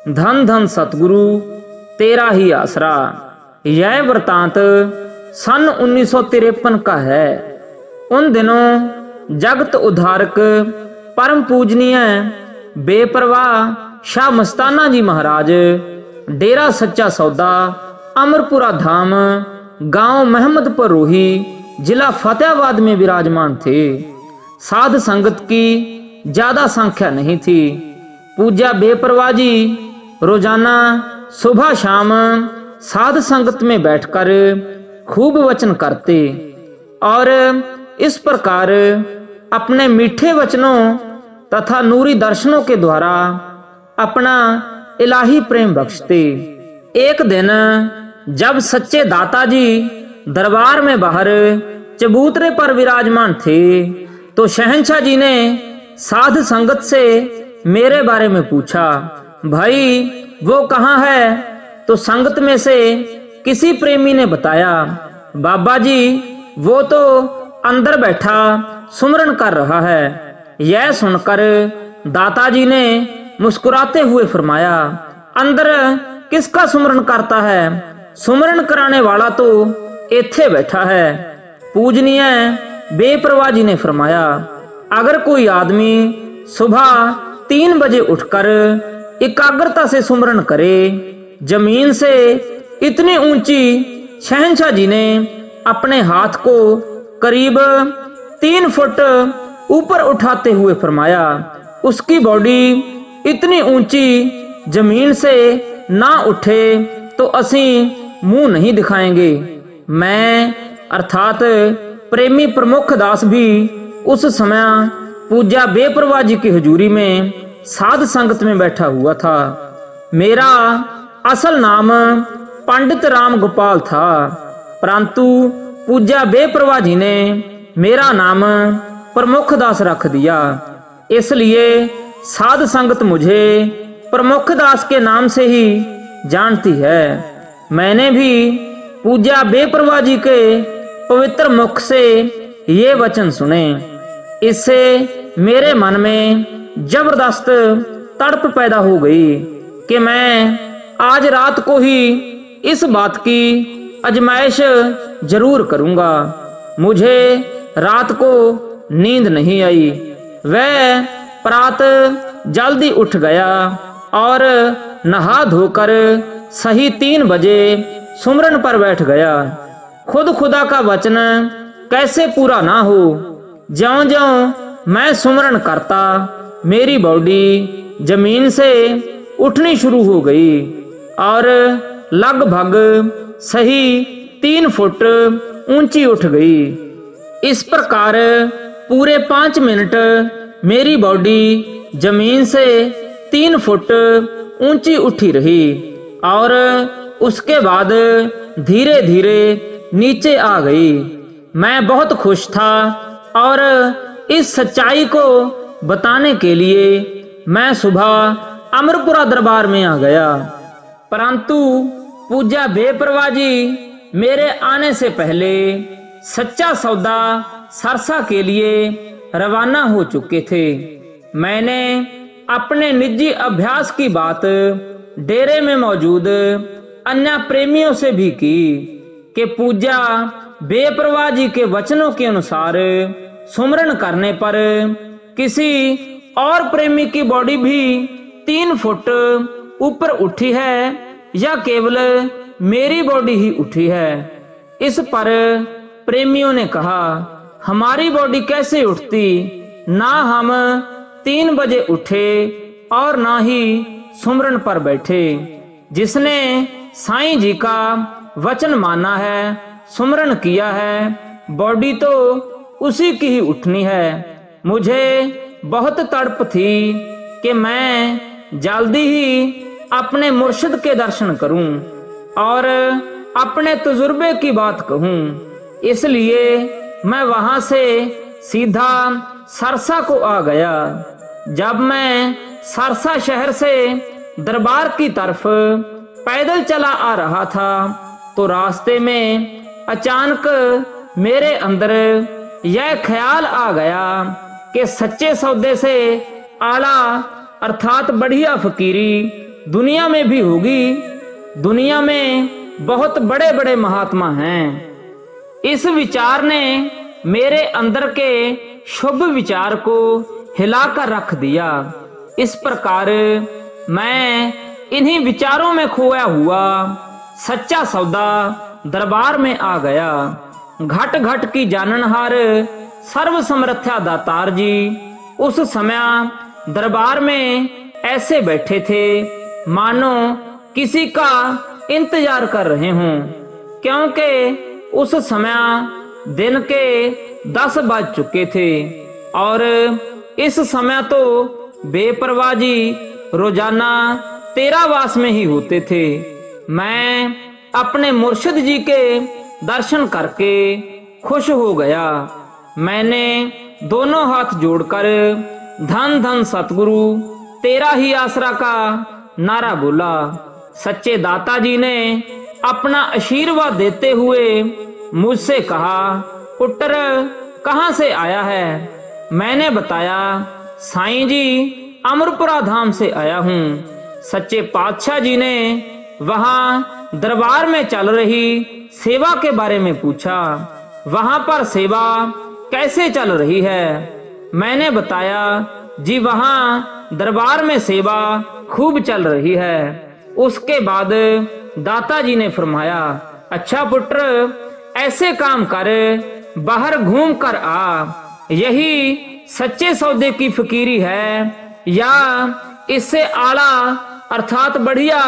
धन धन सतगुरु तेरा ही आसरा। यह वृतांत सन 1953 का है। उन दिनों जगत उद्धारक परम पूजनीय बेपरवाह शाह मस्ताना जी महाराज डेरा सच्चा सौदा अमरपुरा धाम गांव महमदपुर रोही जिला फतेहाबाद में विराजमान थे। साध संगत की ज्यादा संख्या नहीं थी। पूज्य बेपरवाह जी रोजाना सुबह शाम साध संगत में बैठकर खूब वचन करते और इस प्रकार अपने मीठे वचनों तथा नूरी दर्शनों के द्वारा अपना इलाही प्रेम बख्शते। एक दिन जब सच्चे दाता जी दरबार में बाहर चबूतरे पर विराजमान थे तो शहंशाह जी ने साध संगत से मेरे बारे में पूछा, भाई वो कहाँ है? तो संगत में से किसी प्रेमी ने बताया, बाबा जी वो तो अंदर बैठा सुमरन कर रहा है। यह सुनकर दाताजी ने मुस्कुराते हुए फरमाया, अंदर किसका सुमरन करता है? सुमरन कराने वाला तो इत्थे बैठा है। पूजनीय बेपरवाह जी ने फरमाया, अगर कोई आदमी सुबह 3 बजे उठकर एकाग्रता से सुमरन करे, जमीन से इतनी ऊंची, शहंशाह जी ने अपने हाथ को करीब 3 फुट ऊपर उठाते हुए फरमाया, उसकी बॉडी इतनी ऊंची जमीन से ना उठे तो असी मुंह नहीं दिखाएंगे। मैं अर्थात प्रेमी प्रमुख दास भी उस समय पूज्य बेपरवाह जी की हजूरी में साध संगत में बैठा हुआ था। मेरा असल नाम पंडित राम गोपाल था, परंतु पूज्य बेपरवाह जी ने मेरा नाम प्रमुख दास रख दिया। इसलिए साध संगत मुझे प्रमुख दास के नाम से ही जानती है। मैंने भी पूज्य बेपरवाह जी के पवित्र मुख से ये वचन सुने। इससे मेरे मन में जबरदस्त तड़प पैदा हो गई कि मैं आज रात को ही इस बात की अजमाइश जरूर करूंगा। मुझे रात को नींद नहीं आई। वह प्रात जल्दी उठ गया और नहा धोकर सही 3 बजे सुमरन पर बैठ गया। खुद खुदा का वचन कैसे पूरा ना हो। ज्यों-ज्यों मैं सुमरन करता मेरी बॉडी जमीन से उठनी शुरू हो गई और लगभग सही 3 फुट ऊंची उठ गई। इस प्रकार पूरे 5 मिनट मेरी बॉडी जमीन से 3 फुट ऊंची उठी रही और उसके बाद धीरे धीरे नीचे आ गई। मैं बहुत खुश था और इस सच्चाई को बताने के लिए मैं सुबह अमरपुरा दरबार में आ गया, परंतु पूज्य बेपरवाह जी मेरे आने से पहले सच्चा सौदा सरसा के लिए रवाना हो चुके थे। मैंने अपने निजी अभ्यास की बात डेरे में मौजूद अन्य प्रेमियों से भी की कि पूज्य बेपरवाह जी के वचनों के अनुसार सुमरन करने पर किसी और प्रेमी की बॉडी भी 3 फुट ऊपर उठी है या केवल मेरी बॉडी ही उठी है। इस पर प्रेमियों ने कहा, हमारी बॉडी कैसे उठती? ना हम 3 बजे उठे और ना ही सुमरन पर बैठे। जिसने साईं जी का वचन माना है, सुमरन किया है, बॉडी तो उसी की ही उठनी है। मुझे बहुत तड़प थी कि मैं जल्दी ही अपने मुर्शिद के दर्शन करूं और अपने तजुर्बे की कहूं कहूं। इसलिए मैं वहां से सीधा सरसा को आ गया। जब मैं सरसा शहर से दरबार की तरफ पैदल चला आ रहा था तो रास्ते में अचानक मेरे अंदर यह ख्याल आ गया कि सच्चे सौदे से आला अर्थात बढ़िया फकीरी दुनिया में भी होगी। दुनिया में बहुत बड़े बड़े महात्मा हैं। इस विचार ने मेरे अंदर के शुभ विचार को हिलाकर रख दिया। इस प्रकार मैं इन्हीं विचारों में खोया हुआ सच्चा सौदा दरबार में आ गया। घट घट की जाननहार सर्व समर्थ्या दातार जी उस समय दरबार में ऐसे बैठे थे मानो किसी का इंतजार कर रहे हों, क्योंकि उस समय दिन के 10 बज चुके थे और इस समय तो बेपरवाह जी रोजाना तेरावास में ही होते थे। मैं अपने मुर्शिद जी के दर्शन करके खुश हो गया। मैंने दोनों हाथ जोड़कर धन धन सतगुरु तेरा ही आसरा का नारा बोला। सच्चे दाता जी ने अपना आशीर्वाद देते हुए मुझसे कहा, पुत्र कहाँ से आया है? मैंने बताया, साईं जी अमरपुरा धाम से आया हूँ। सच्चे पातशाह जी ने वहाँ दरबार में चल रही सेवा के बारे में पूछा। वहाँ पर सेवा कैसे चल रही है? मैंने बताया, जी वहाँ दरबार में सेवा खूब चल रही है। उसके बाद दाता जी ने फरमाया, अच्छा पुत्र ऐसे काम कर, बाहर घूम कर आ। यही सच्चे सौदे की फकीरी है या इससे आला अर्थात बढ़िया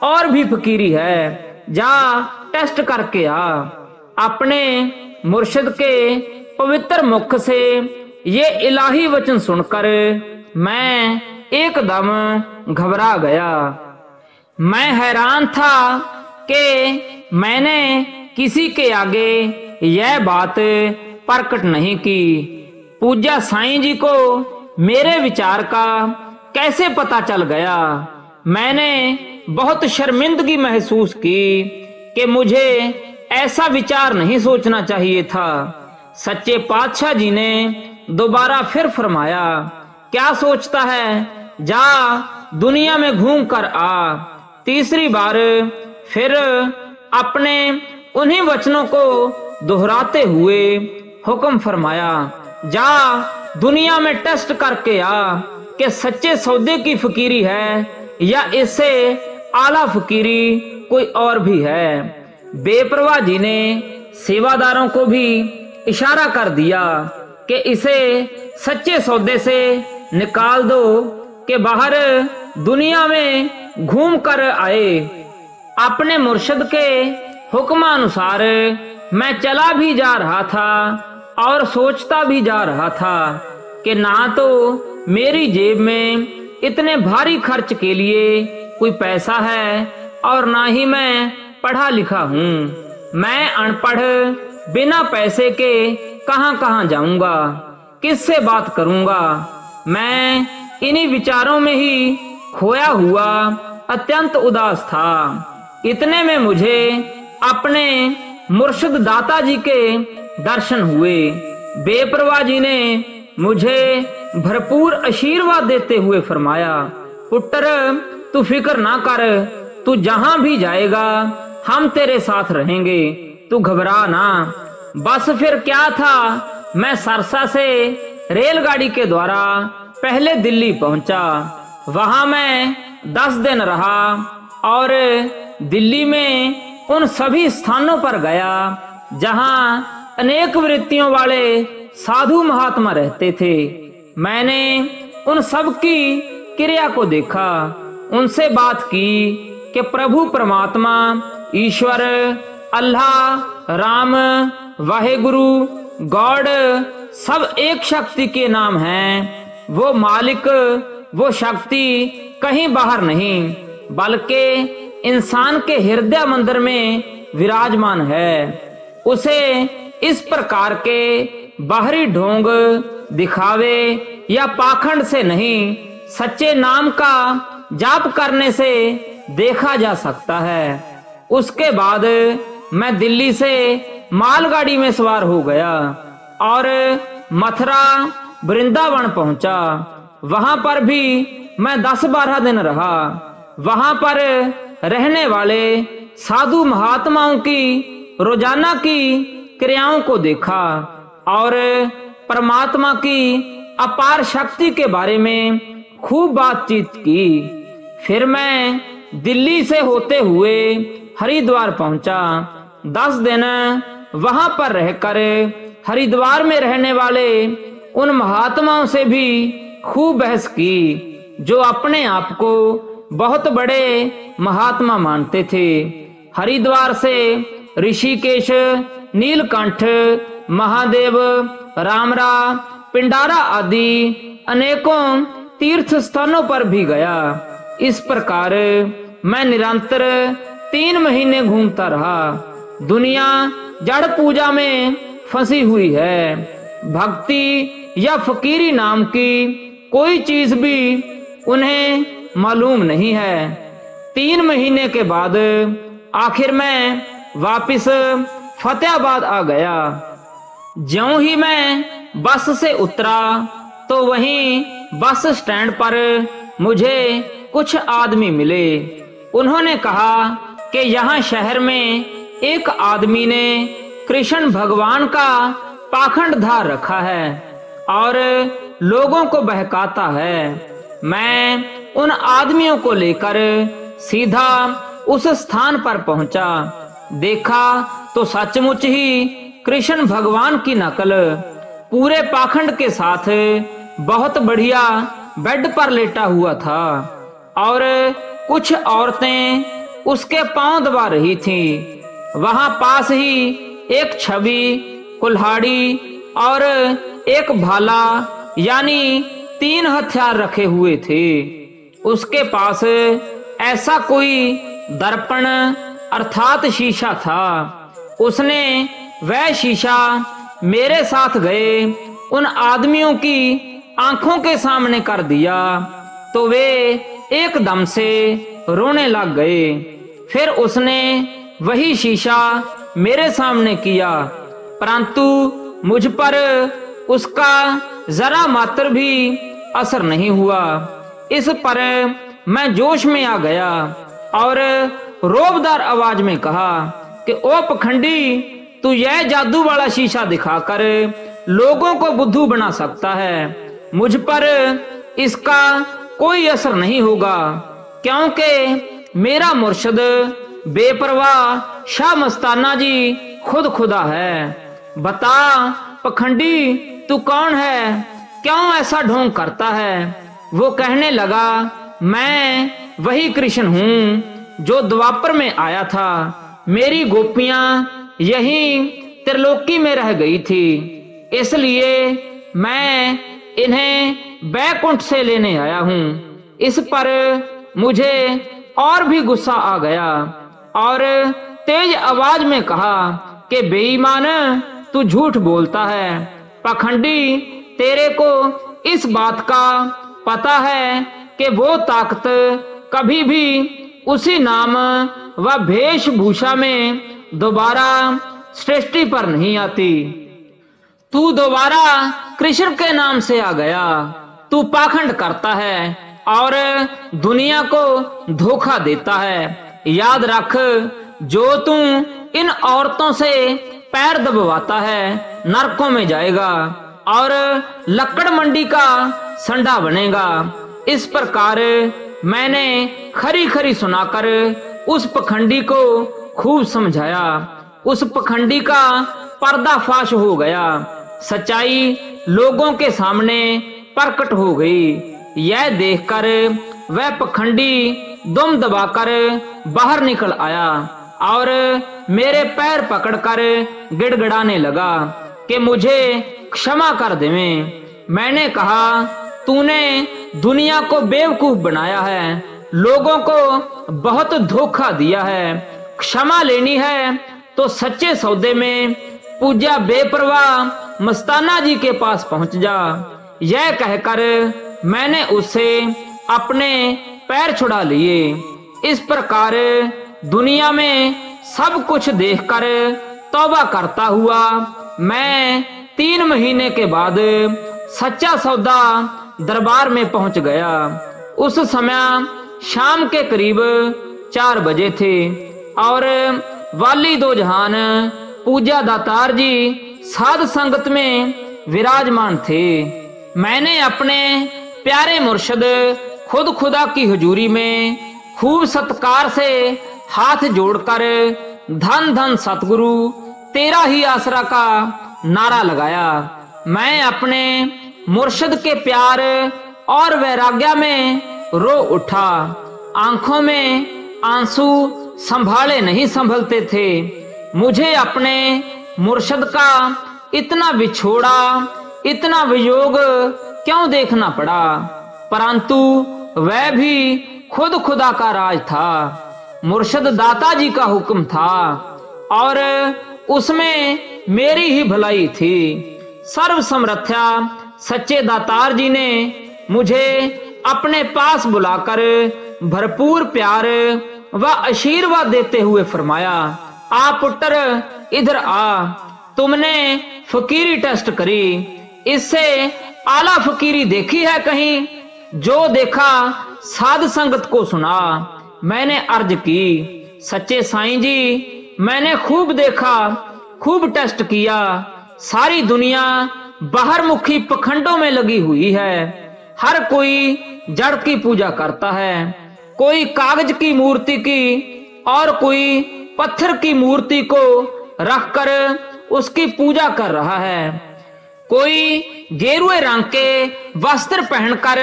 और भी फकीरी है? जा टेस्ट करके आ। अपने मुर्शिद के पवित्र मुख से ये इलाही वचन सुनकर मैं एकदम घबरा गया। मैं हैरान था कि मैंने किसी के आगे यह बात प्रकट नहीं की। पूज्य साईं जी को मेरे विचार का कैसे पता चल गया? मैंने बहुत शर्मिंदगी महसूस की कि मुझे ऐसा विचार नहीं सोचना चाहिए था। सच्चे पातशाह जी ने दोबारा फिर फरमाया, क्या सोचता है? जा दुनिया में घूम कर आ। तीसरी बार फिर अपने उन्हीं वचनों को दोहराते हुए हुक्म फरमाया, जा दुनिया में टेस्ट करके आ कि सच्चे सौदे की फकीरी है या इससे आला फकीरी कोई और भी है। बेपरवाह जी ने सेवादारों को भी इशारा कर दिया कि इसे सच्चे सौदे से निकाल दो कि बाहर दुनिया में घूम कर आए। अपने मुर्शिद के हुक्मानुसार मैं चला भी जा रहा था और सोचता भी जा रहा था कि ना तो मेरी जेब में इतने भारी खर्च के लिए कोई पैसा है और ना ही मैं पढ़ा लिखा हूँ। मैं अनपढ़ बिना पैसे के कहाँ कहाँ जाऊंगा, किससे बात करूंगा? मैं इन्हीं विचारों में ही खोया हुआ अत्यंत उदास था। इतने में मुझे अपने मुर्शिद दाता जी के दर्शन हुए। बेपरवाह जी ने मुझे भरपूर आशीर्वाद देते हुए फरमाया, पुत्र तू फिक्र ना कर, तू जहां भी जाएगा हम तेरे साथ रहेंगे, तू घबरा ना। बस फिर क्या था, मैं सरसा से रेलगाड़ी के द्वारा पहले दिल्ली पहुंचा। वहां मैं 10 दिन रहा और दिल्ली में उन सभी स्थानों पर गया जहां अनेक वृत्तियों वाले साधु महात्मा रहते थे। मैंने उन सब की क्रिया को देखा, उनसे बात की कि प्रभु परमात्मा ईश्वर अल्लाह राम वाहेगुरु गॉड सब एक शक्ति के नाम हैं। वो मालिक वो शक्ति कहीं बाहर नहीं बल्कि इंसान के हृदय मंदिर में विराजमान है। उसे इस प्रकार के बाहरी ढोंग दिखावे या पाखंड से नहीं, सच्चे नाम का जाप करने से देखा जा सकता है। उसके बाद मैं दिल्ली से मालगाड़ी में सवार हो गया और मथुरा वृंदावन पहुंचा। वहां पर भी मैं 10-12 दिन रहा। वहां पर रहने वाले साधु महात्माओं की रोजाना की क्रियाओं को देखा और परमात्मा की अपार शक्ति के बारे में खूब बातचीत की। फिर मैं दिल्ली से होते हुए हरिद्वार पहुंचा। 10 दिन वहां पर रहकर हरिद्वार में रहने वाले उन महात्माओं से भी खूब बहस की जो अपने आप को बहुत बड़े महात्मा मानते थे। हरिद्वार से ऋषिकेश, नीलकंठ, महादेव, रामरा, पिंडारा आदि अनेकों तीर्थ स्थानों पर भी गया। इस प्रकार मैं निरंतर 3 महीने घूमता रहा। दुनिया जड़ पूजा में फंसी हुई है। भक्ति या फकीरी नाम की कोई चीज भी उन्हें मालूम नहीं है। 3 महीने के बाद आखिर मैं वापिस फतेहाबाद आ गया। ज्यों ही मैं बस से उतरा तो वहीं बस स्टैंड पर मुझे कुछ आदमी मिले। उन्होंने कहा कि यहाँ शहर में एक आदमी ने कृष्ण भगवान का पाखंड धार रखा है और लोगों को बहकाता है। मैं उन आदमियों को लेकर सीधा उस स्थान पर पहुंचा। देखा तो सचमुच ही कृष्ण भगवान की नकल पूरे पाखंड के साथ बहुत बढ़िया बेड पर लेटा हुआ था और कुछ औरतें उसके पांव दबा रही थीं। वहां पास ही एक छवि, कुल्हाड़ी और एक भाला यानी 3 हथियार रखे हुए थे। उसके पास ऐसा कोई दर्पण अर्थात शीशा था। उसने वह शीशा मेरे साथ गए उन आदमियों की आंखों के सामने कर दिया तो वे एकदम से रोने लग गए। फिर उसने वही शीशा मेरे सामने किया, परंतु मुझ पर उसका जरा मात्र भी असर नहीं हुआ। इस पर मैं जोश में आ गया और रोबदार आवाज में कहा कि ओ पखंडी, तू यह जादू वाला शीशा दिखाकर लोगों को बुद्धू बना सकता है। मुझ पर इसका कोई असर नहीं होगा, क्योंकि मेरा मुर्शिद बेपरवाह शाह मस्ताना जी खुद खुदा है। बता पखंडी, तू कौन है? क्यों ऐसा ढोंग करता है? वो कहने लगा, मैं वही कृष्ण हूँ जो द्वापर में आया था। मेरी गोपियां यहीं त्रिलोकी में रह गई थी, इसलिए मैं इन्हें बैकुंठ से लेने आया हूँ। इस पर मुझे और भी गुस्सा आ गया और तेज आवाज में कहा कि बेईमान, तू झूठ बोलता है। पाखंडी, तेरे को इस बात का पता है कि वो ताकत कभी भी उसी नाम व वेशभूषा में दोबारा सृष्टि पर नहीं आती। तू दोबारा कृष्ण के नाम से आ गया। तू पाखंड करता है और दुनिया को धोखा देता है। याद रख, जो तू इन औरतों से पैर दबवाता है नरकों में जाएगा और लक्कड़ मंडी का संडा बनेगा। इस प्रकार मैंने खरी खरी सुनाकर उस पखंडी को खूब समझाया। उस पखंडी का पर्दाफाश हो गया। सच्चाई लोगों के सामने प्रकट हो गई। यह देखकर वह पखंडी दुम दबाकर बाहर निकल आया और मेरे पैर पकड़कर गिड़गिड़ाने लगा कि मुझे क्षमा कर देवें। मैंने कहा, तूने दुनिया को बेवकूफ बनाया है, लोगों को बहुत धोखा दिया है। क्षमा लेनी है तो सच्चे सौदे में पूज्या बेपरवाह मस्ताना जी के पास पहुंच जा। यह कहकर मैंने उससे अपने पैर छुड़ा लिए। इस प्रकार दुनिया में सब कुछ देखकर तौबा करता हुआ मैं 3 महीने के बाद सच्चा सौदा दरबार में पहुंच गया। उस समय शाम के करीब 4 बजे थे और वाली दो जहान पूज्य दातार जी साध संगत में विराजमान थे। मैंने अपने प्यारे मुर्शद खुद खुदा की हुजूरी में खूब सत्कार से हाथ जोड़कर धन धन सतगुरु तेरा ही आसरा का नारा लगाया। मैं अपने मुर्शद के प्यार और वैराग्य में रो उठा। आंखों में आंसू संभाले नहीं संभलते थे। मुझे अपने मुर्शद का इतना बिछोड़ा, इतना वियोग क्यों देखना पड़ा, परंतु वह भी खुद खुदा का राज था। मुर्शद दाता जी का हुक्म था और उसमें मेरी ही भलाई थी। सर्व समर्थ्या सच्चे दातार जी ने मुझे अपने पास बुलाकर भरपूर प्यार व आशीर्वाद देते हुए फरमाया, आ पुत्र इधर आ, तुमने फकीरी टेस्ट करी, इससे आला फकीरी देखी है कहीं? जो देखा साध संगत को सुना। मैंने अर्ज की, सच्चे साईं जी मैंने खूब देखा, खूब टेस्ट किया। सारी दुनिया बाहर मुखी पखंडों में लगी हुई है। हर कोई जड़ की पूजा करता है, कोई कागज की मूर्ति की और कोई पत्थर की मूर्ति को रखकर उसकी पूजा कर रहा है। कोई गेरुए रंग के वस्त्र पहनकर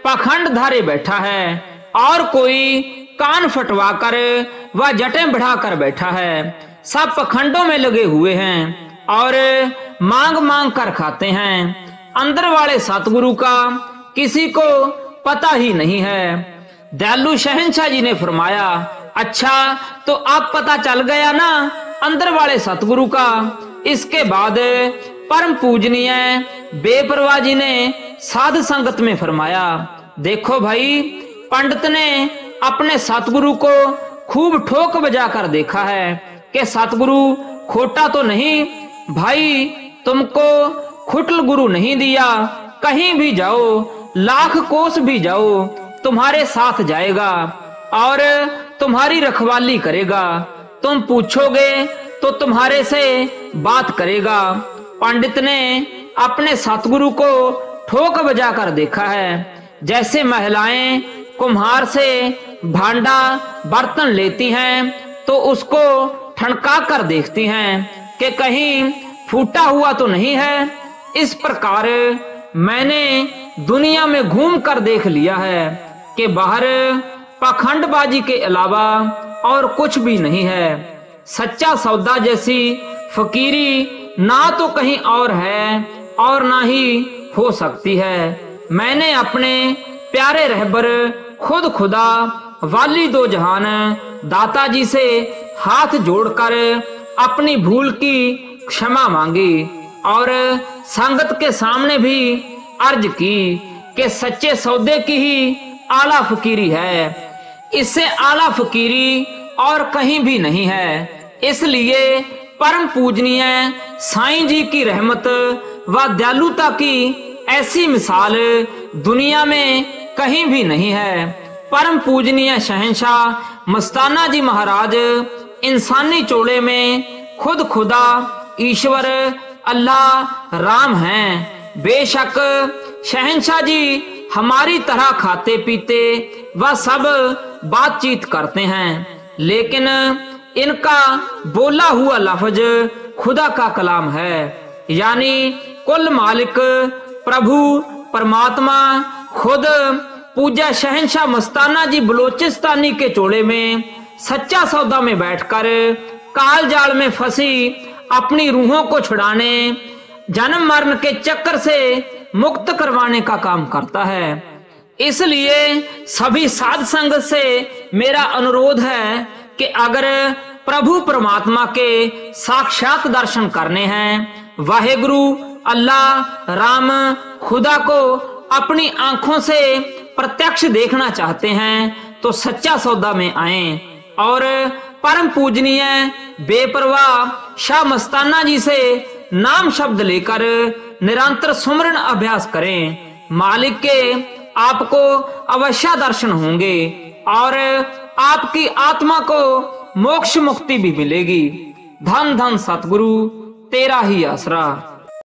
पाखंड धारे बैठा है और कोई कान फटवाकर व जटें बढ़ाकर बैठा है। सब पखंडों में लगे हुए हैं और मांग मांग कर खाते हैं। अंदर वाले सतगुरु का किसी को पता ही नहीं है। दयालु शहंशाह जी ने फरमाया, अच्छा तो अब पता चल गया ना अंदर वाले सतगुरु का। इसके बाद परम पूजनीय बेपरवाह जी ने साध संगत में फरमाया, देखो भाई, पंडित ने अपने सतगुरु को खूब ठोक बजा कर देखा है कि सतगुरु खोटा तो नहीं। भाई तुमको खुटल गुरु नहीं दिया, कहीं भी जाओ, लाख कोस भी जाओ, तुम्हारे साथ जाएगा और तुम्हारी रखवाली करेगा। तुम पूछोगे तो तुम्हारे से बात करेगा। पंडित ने अपने सतगुरु को ठोक बजा कर देखा है। जैसे महिलाएं कुम्हार से भांडा बर्तन लेती हैं तो उसको ठनका कर देखती हैं कि कहीं फूटा हुआ तो नहीं है। इस प्रकार मैंने दुनिया में घूम कर देख लिया है कि बाहर पाखंडबाजी के अलावा और कुछ भी नहीं है। सच्चा सौदा जैसी फकीरी ना तो कहीं और है और ना ही हो सकती है। मैंने अपने प्यारे रहबर खुद खुदा वाली दो जहान दाता जी से हाथ जोड़कर अपनी भूल की क्षमा मांगी और संगत के सामने भी अर्ज की कि सच्चे सौदे की ही आला फकीरी है। इससे आला फकीरी और कहीं भी नहीं है। इसलिए परम पूजनीय साईं जी की रहमत व दयालुता की ऐसी मिसाल दुनिया में कहीं भी नहीं है। परम पूजनीय शहंशाह मस्ताना जी महाराज इंसानी चोले में खुद खुदा ईश्वर अल्लाह राम हैं। बेशक शहंशाह जी हमारी तरह खाते पीते व सब बातचीत करते हैं, लेकिन इनका बोला हुआ लफ्ज खुदा का कलाम है। यानी कुल मालिक प्रभु परमात्मा खुद पूज्य शहंशाह मस्ताना जी बलोचिस्तानी के चोले में सच्चा सौदा में बैठकर काल जाल में फंसी अपनी रूहों को छुड़ाने, जन्म मरण के चक्कर से मुक्त करवाने का काम करता है। इसलिए सभी साध संगत से मेरा अनुरोध है कि अगर प्रभु परमात्मा के साक्षात दर्शन करने हैं, वाहेगुरु अल्लाह राम खुदा को अपनी आंखों से प्रत्यक्ष देखना चाहते हैं, तो सच्चा सौदा में आएं और परम पूजनीय बेपरवाह शाह मस्ताना जी से नाम शब्द लेकर निरंतर सुमरन अभ्यास करें। मालिक के आपको अवश्य दर्शन होंगे और आपकी आत्मा को मोक्ष मुक्ति भी मिलेगी। धन धन सतगुरु तेरा ही आसरा।